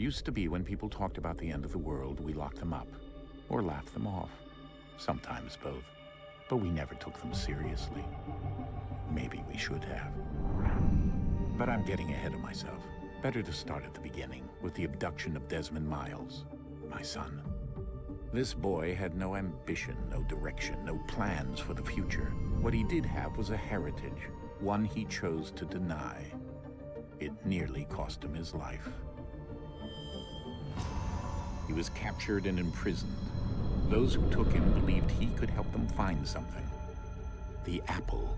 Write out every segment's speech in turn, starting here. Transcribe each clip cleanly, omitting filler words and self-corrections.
Used to be when people talked about the end of the world, we locked them up. Or laughed them off. Sometimes both. But we never took them seriously. Maybe we should have. But I'm getting ahead of myself. Better to start at the beginning, with the abduction of Desmond Miles, my son. This boy had no ambition, no direction, no plans for the future. What he did have was a heritage, one he chose to deny. It nearly cost him his life. He was captured and imprisoned. Those who took him believed he could help them find something. The apple.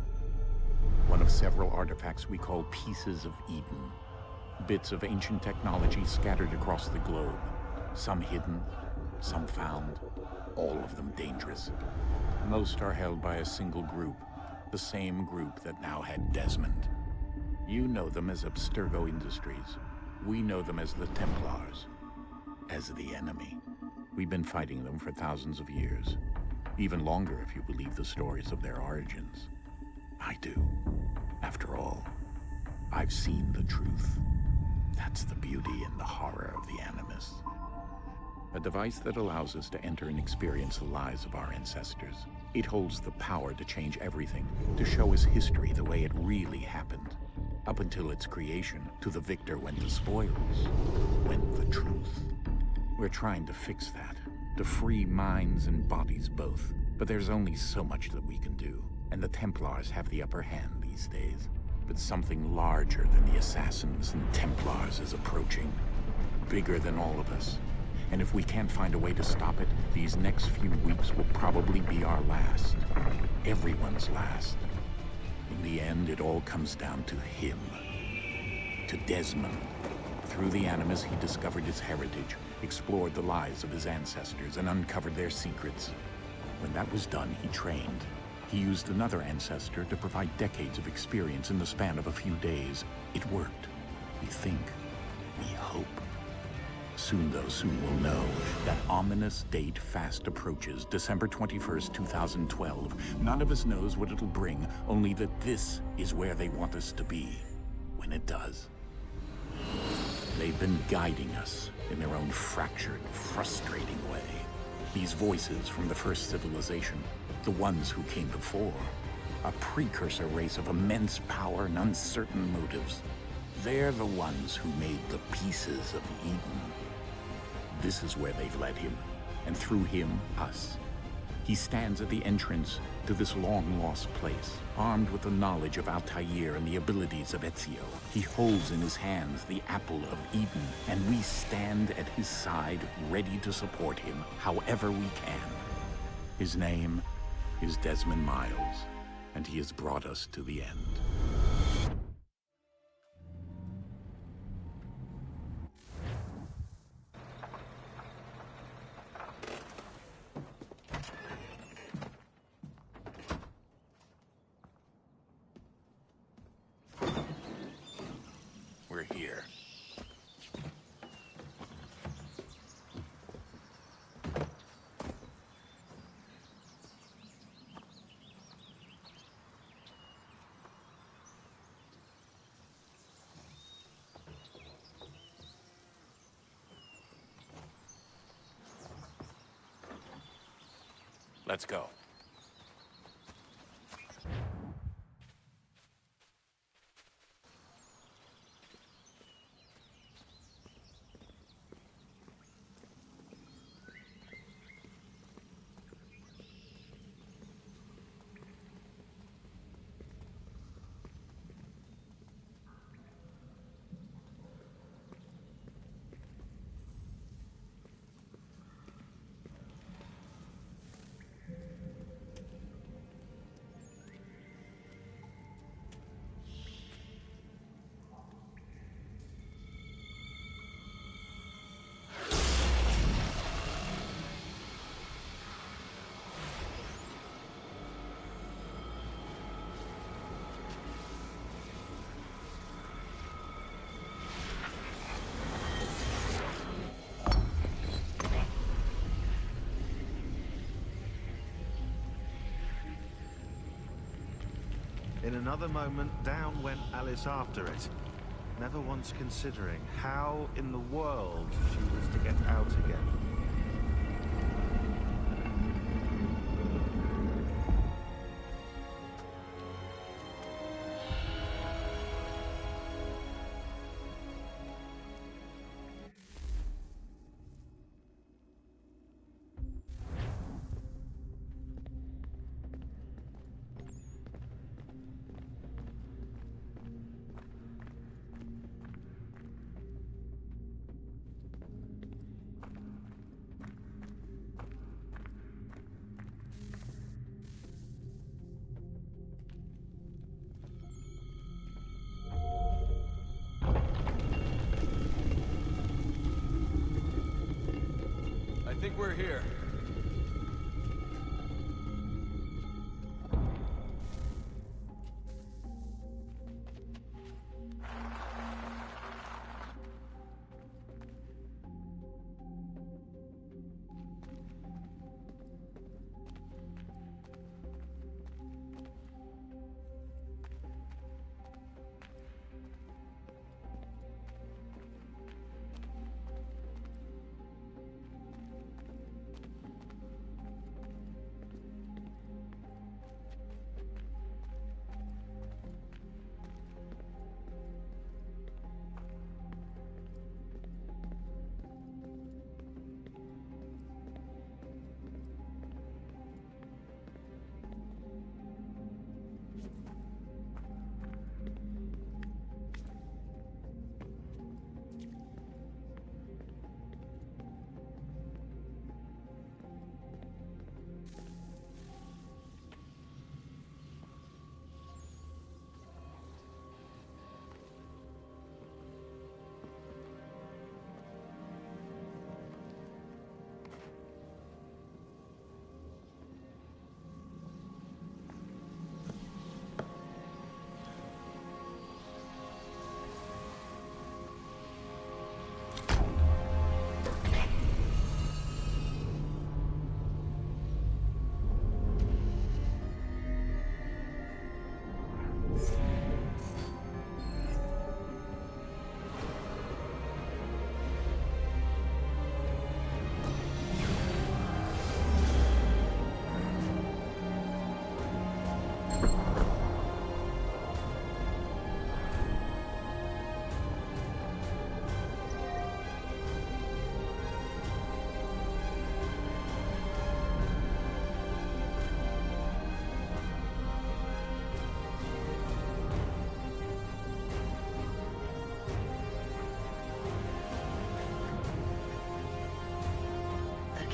One of several artifacts we call pieces of Eden. Bits of ancient technology scattered across the globe. Some hidden, some found, all of them dangerous. Most are held by a single group, the same group that now had Desmond. You know them as Abstergo Industries. We know them as the Templars, as the enemy. We've been fighting them for thousands of years. Even longer if you believe the stories of their origins. I do. After all, I've seen the truth. That's the beauty and the horror of the Animus. A device that allows us to enter and experience the lives of our ancestors. It holds the power to change everything, to show us history the way it really happened. Up until its creation, to the victor went the spoils, went the truth. We're trying to fix that, to free minds and bodies both. But there's only so much that we can do, and the Templars have the upper hand these days. But something larger than the Assassins and Templars is approaching, bigger than all of us. And if we can't find a way to stop it, these next few weeks will probably be our last. Everyone's last. In the end, it all comes down to him. To Desmond. Through the Animus, he discovered his heritage, explored the lives of his ancestors, and uncovered their secrets. When that was done, he trained. He used another ancestor to provide decades of experience in the span of a few days. It worked. We think. We hope. Soon, though, soon we'll know. That ominous date fast approaches, December 21st, 2012. None of us knows what it'll bring, only that this is where they want us to be, when it does. They've been guiding us in their own fractured, frustrating way. These voices from the first civilization, the ones who came before, a precursor race of immense power and uncertain motives. They're the ones who made the pieces of Eden. This is where they've led him, and through him, us. He stands at the entrance to this long-lost place, armed with the knowledge of Altair and the abilities of Ezio. He holds in his hands the apple of Eden, and we stand at his side, ready to support him however we can. His name is Desmond Miles, and he has brought us to the end. We're here. Let's go. In another moment, down went Alice after it. never once considering how in the world she was to get out again. I think we're here.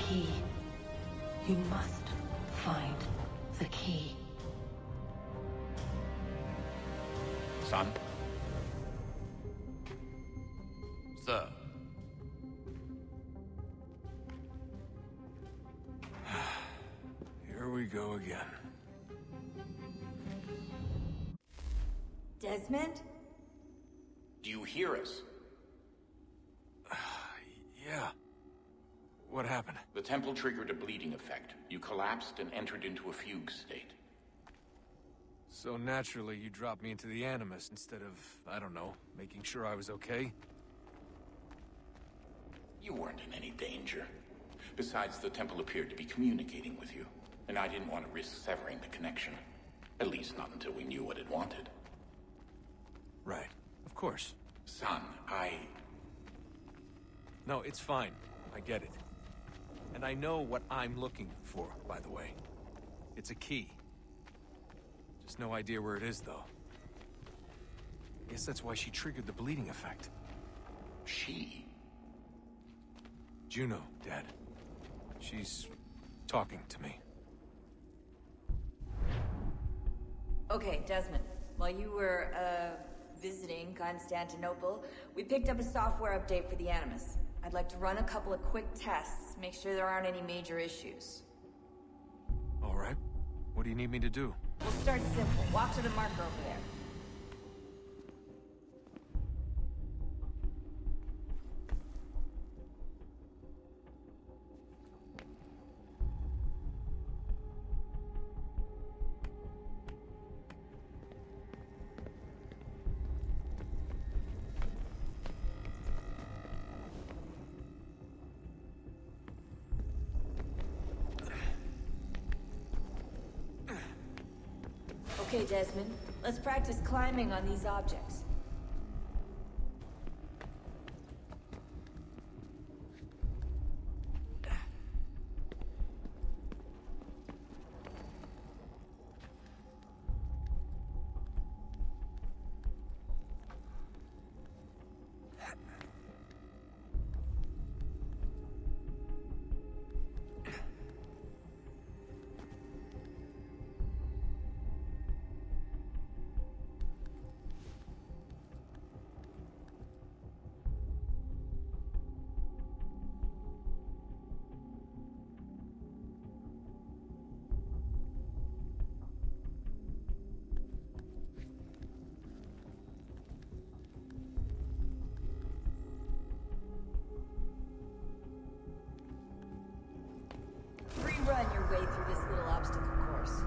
Key. You must find the key. Son? Sir. Here we go again. Desmond? Do you hear us? Yeah. What happened? The temple triggered a bleeding effect. You collapsed and entered into a fugue state. So naturally, you dropped me into the Animus instead of, I don't know, making sure I was okay? You weren't in any danger. Besides, the temple appeared to be communicating with you, and I didn't want to risk severing the connection. At least not until we knew what it wanted. Right. Of course. Son, No, it's fine. I get it. And I know what I'm looking for, by the way. It's a key. Just no idea where it is, though. Guess that's why she triggered the bleeding effect. She? Juno, Dad. She's talking to me. Okay, Desmond. While you were, visiting Constantinople, we picked up a software update for the Animus. I'd like to run a couple of quick tests, make sure there aren't any major issues. All right. What do you need me to do? We'll start simple. Walk to the marker over there. Okay, Desmond. Let's practice climbing on these objects. Run your way through this little obstacle course.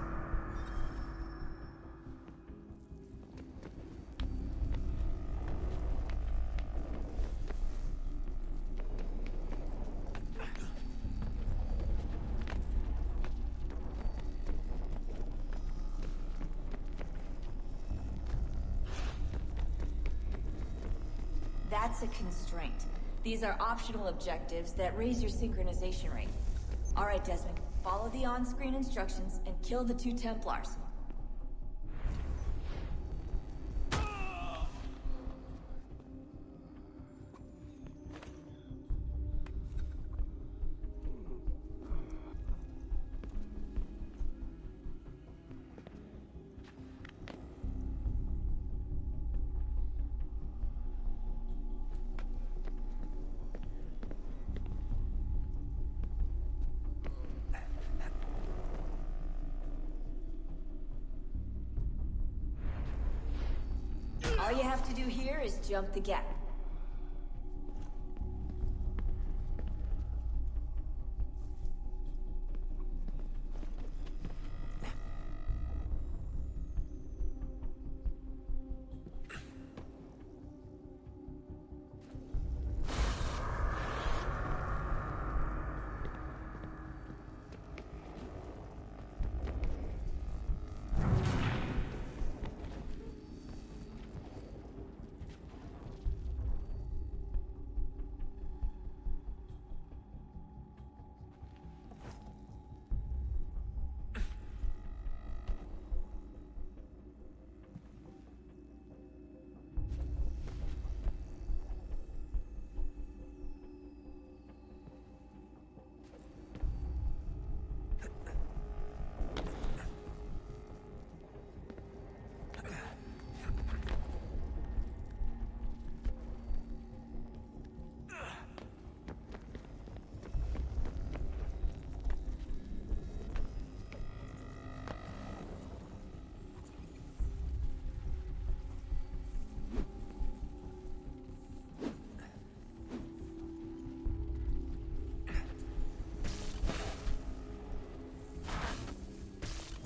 That's a constraint. These are optional objectives that raise your synchronization rate. All right, Desmond. Follow the on-screen instructions and kill the 2 Templars. All you have to do here is jump the gap.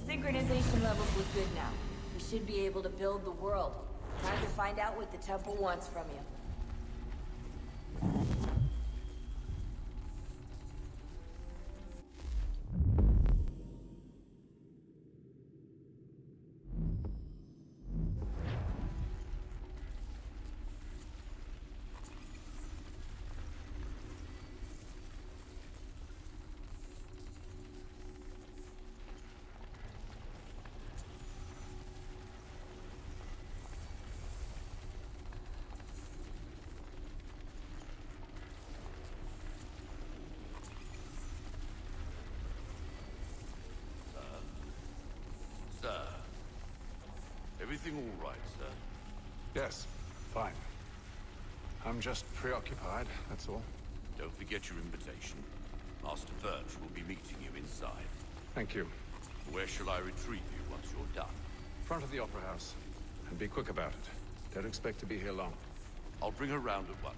Synchronization levels look good now. We should be able to build the world. Time to find out what the temple wants from you. Everything all right, sir? Yes, fine. I'm just preoccupied, that's all. Don't forget your invitation. Master Birch will be meeting you inside. Thank you. Where shall I retrieve you once you're done? Front of the Opera House. And be quick about it. Don't expect to be here long. I'll bring her round at once.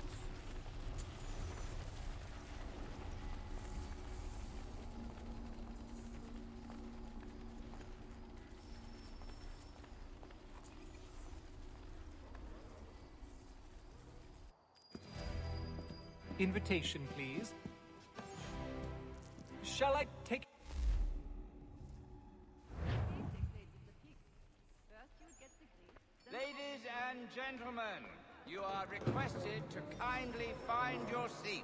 Invitation, please. Shall I take... and gentlemen, you are requested to kindly find your seats.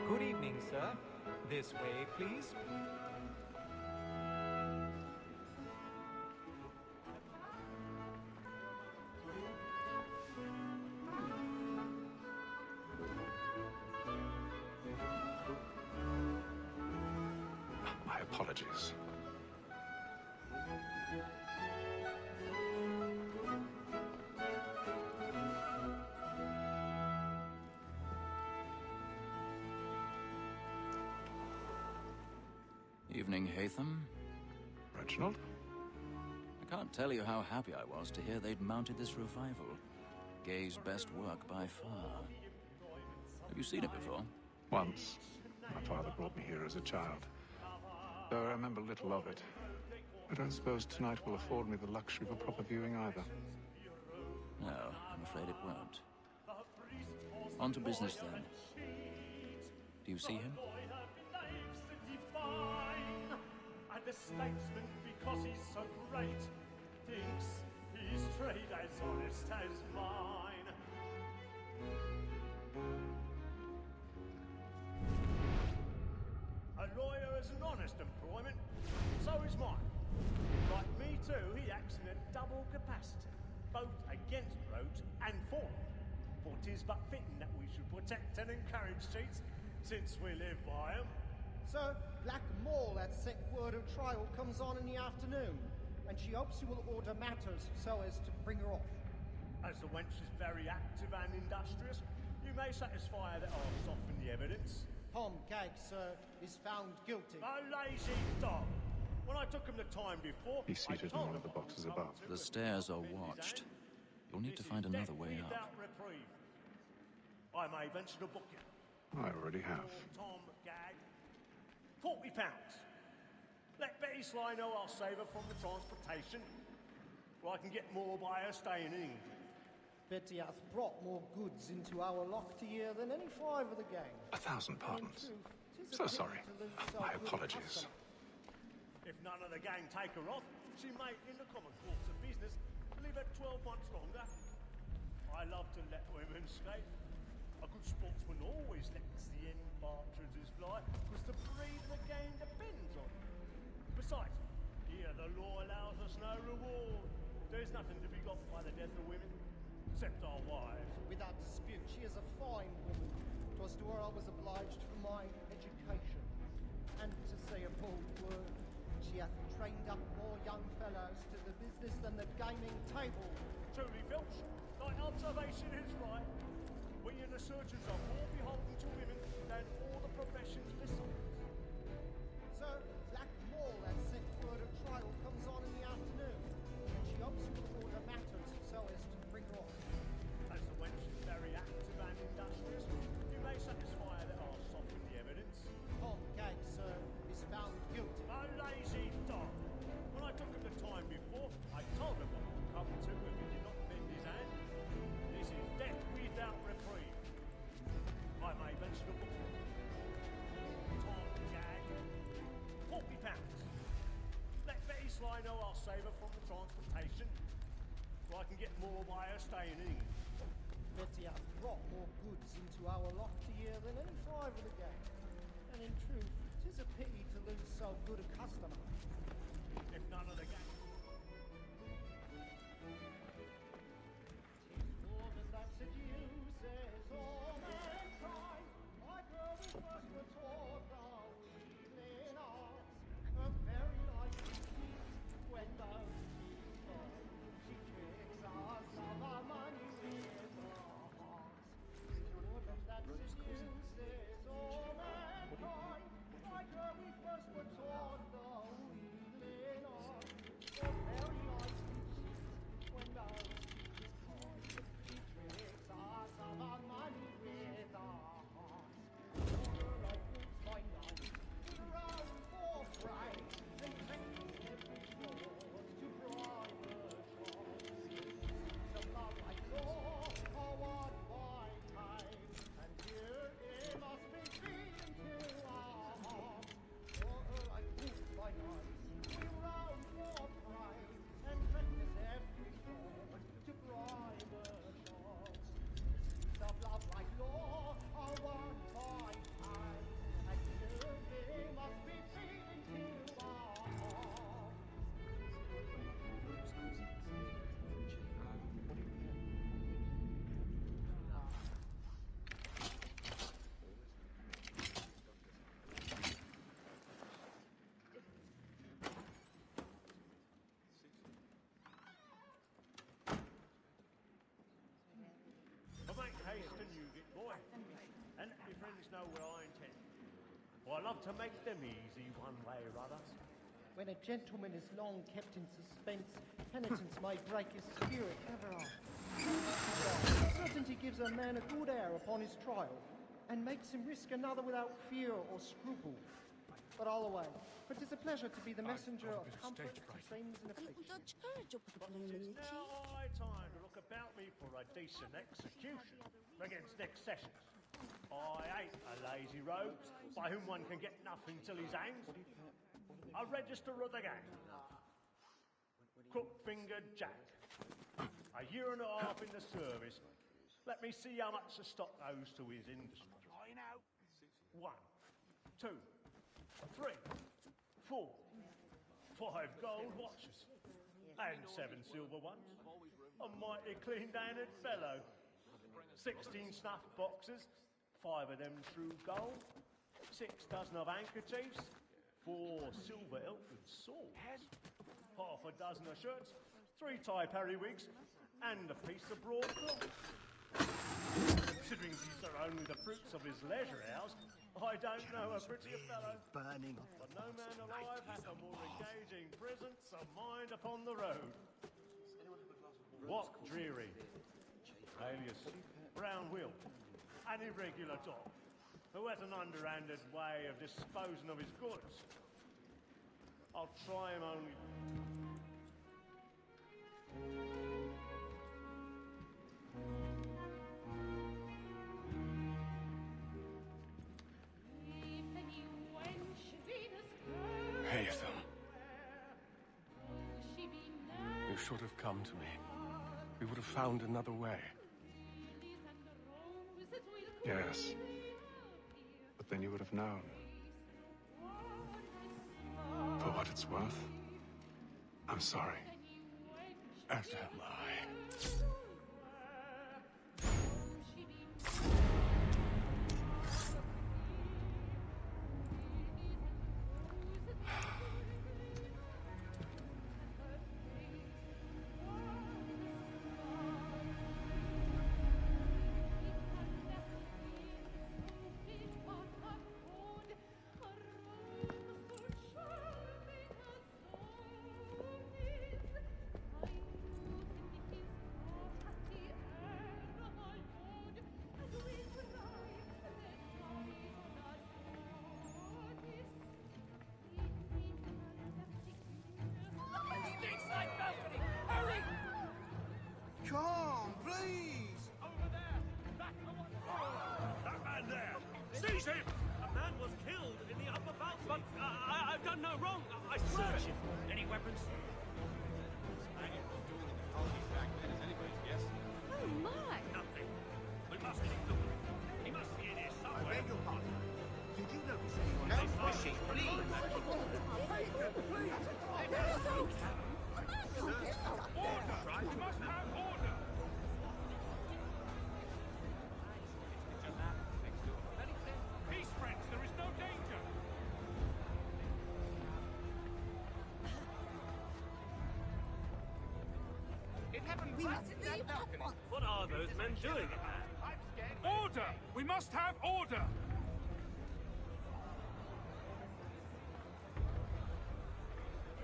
Good evening, sir. This way, please. My apologies. Evening, Hatham. Reginald? I can't tell you how happy I was to hear they'd mounted this revival. Gay's best work by far. Have you seen it before? Once. My father brought me here as a child. Though I remember little of it. I don't suppose tonight will afford me the luxury of a proper viewing either. No, I'm afraid it won't. On to business then. Do you see him? And the statesman, because he's so great, thinks his trade as honest as mine. A lawyer is an honest employment, so is mine. Like me too, he acts in a double capacity, both against roads and for them. For 'tis but fitting that we should protect and encourage cheats, since we live by 'em. Sir, Black Mall at set word of trial comes on in the afternoon, and she hopes you will order matters so as to bring her off. As the wench is very active and industrious, you may satisfy her that I'll soften the evidence. Tom Gag, sir, is found guilty. A lazy dog! When I took him the time before, He's seated in one of the boxes above. The stairs are watched. You'll need to find another way up. Without reprieve. I may venture to book you. I already have. Tom Gag. £40. Let Betty Sly know I'll save her from the transportation, or I can get more by her staying in England. Betty hath brought more goods into our locked year than any five of the gang. 1,000 pardons. So sorry. My apologies. If none of the gang take her off, she may, in the common course of business, leave her 12 months longer. I love to let women skate. A good sportsman always lets the end partridges fly, because the breed of the game depends on it. Besides, here the law allows us no reward. There's nothing to be got by the death of women, except our wives. Without dispute, she is a fine woman. 'Twas to her I was obliged for my education. And to say a bold word, she hath trained up more young fellows to the business than the gaming table. Truly, Filch, thy observation is right. We and the surgeons are more beholden to women than all the professions besides. Sir, Black Mall at set word of trial comes on in the afternoon, and she hopes you will order matters so as to bring her off. As the wench is very active and industrious, you may satisfy her that I'll soften the evidence. Tom Gag, sir, is found guilty. A lazy dog! When I took him the time before, I told him what would come to if he did not bend his hand. This is death without reprieve. I may venture to book him. Tom Gag. £40. Let Betty Sly know I'll save her from the transportation, so I can get more by her staying in England. Betty hath brought more goods into our locked year than any five of the gang. And in truth, 'tis a pity to lose so good a customer. If none of the gang... That seduces all mankind. My girl we first were taught the wheedling arts. A very light when those she tricks us of our money with her hearts. That seduces all mankind. My girl we first were taught the wheedling arts. A very light when those know where I intend. Well, I love to make them easy one way or other. When a gentleman is long kept in suspense, penitence may break his spirit ever after. Certainty gives a man a good air upon his trial, and makes him risk another without fear or scruple. But all away, for 'tis a pleasure to be the messenger of comfort to friends and affliction. It's now high time to look about me for a decent execution against next sessions. I ain't a lazy rogue by whom one can get nothing till he's hanged. A register of the gang. Crook-fingered Jack. A year and a half in the service. Let me see how much the stock owes to his industry. 1, 2, 3, 4, 5 gold watches. And 7 silver ones. A mighty clean-handed fellow. 16 snuff boxes. 5 of them true gold. 6 dozen of handkerchiefs. 4 silver elfin swords. Half a dozen of shirts. 3 tie periwigs. And a piece of broadcloth. Considering these are only the fruits of his leisure hours, I don't know a prettier fellow. Burning. But no man alive hath a more engaging presence of mind upon the road. What dreary, alias Brown Will, an irregular dog, who has an underhanded way of disposing of his goods. I'll try him only... Haytham. You should have come to me. We would have found another way. Yes. But then you would have known. For what it's worth, I'm sorry. As am I. Come, please! Over there! That man there! Seize him! A man was killed in the upper balcony. But I've done no wrong. I swear. Search him. Any weapons? Oh my! Nothing. We must ignore him. He must be in here somewhere. I beg your pardon. Did you notice anyone? No fishing, please! Order! We must have order! Peace, friends. There is no danger. It happened right in that balcony. What are those men doing in there? I'm scared. Order! We must have order!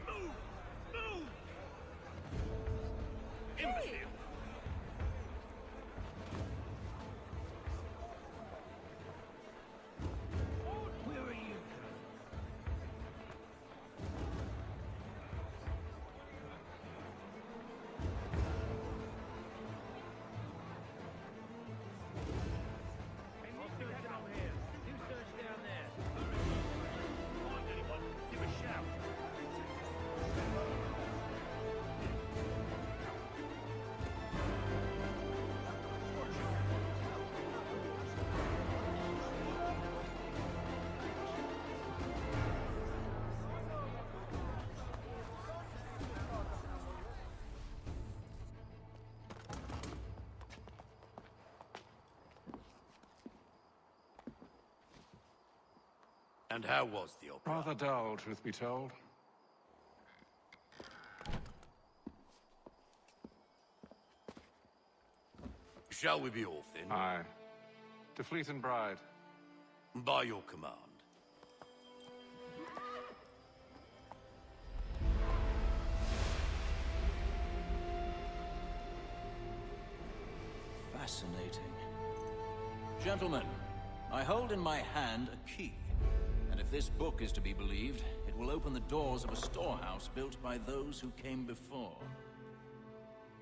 Move! Move! Imbecile! Where are you? They must be headed over here. Do search down there. Find anyone, give a shout. And how was the opera? Rather dull, truth be told. Shall we be off then? Aye. To Fleet and Bride. By your command. Fascinating. Gentlemen, I hold in my hand a key. And if this book is to be believed, it will open the doors of a storehouse built by those who came before.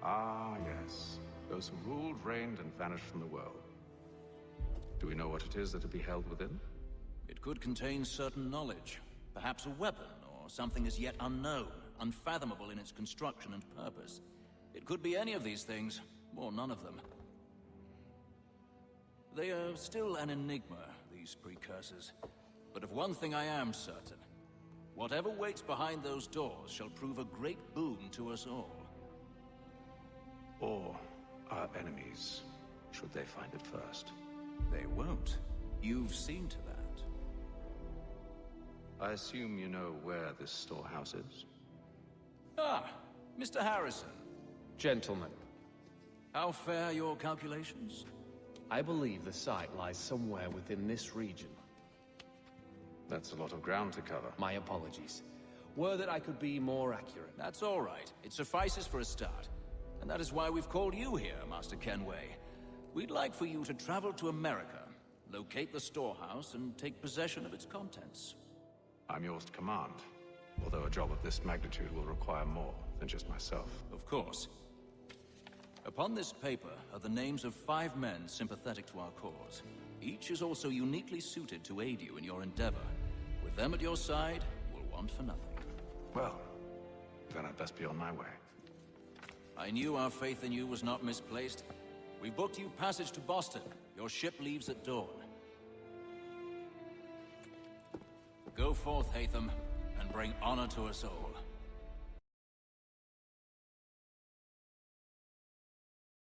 Ah, yes. Those who ruled, reigned, and vanished from the world. Do we know what it is that will be held within? It could contain certain knowledge. Perhaps a weapon, or something as yet unknown, unfathomable in its construction and purpose. It could be any of these things, or none of them. They are still an enigma, these precursors. But of one thing I am certain. Whatever waits behind those doors shall prove a great boon to us all. Or our enemies, should they find it first. They won't. You've seen to that. I assume you know where this storehouse is? Ah, Mr. Harrison. Gentlemen, How fare your calculations? I believe the site lies somewhere within this region. That's a lot of ground to cover. My apologies. Were that I could be more accurate. That's all right. It suffices for a start. And that is why we've called you here, Master Kenway. We'd like for you to travel to America, locate the storehouse, and take possession of its contents. I'm yours to command, although a job of this magnitude will require more than just myself. Of course. Upon this paper are the names of 5 men sympathetic to our cause. Each is also uniquely suited to aid you in your endeavor. With them at your side, you will want for nothing. Well, then I'd best be on my way. I knew our faith in you was not misplaced. We booked you passage to Boston. Your ship leaves at dawn. Go forth, Hatham, and bring honor to us all.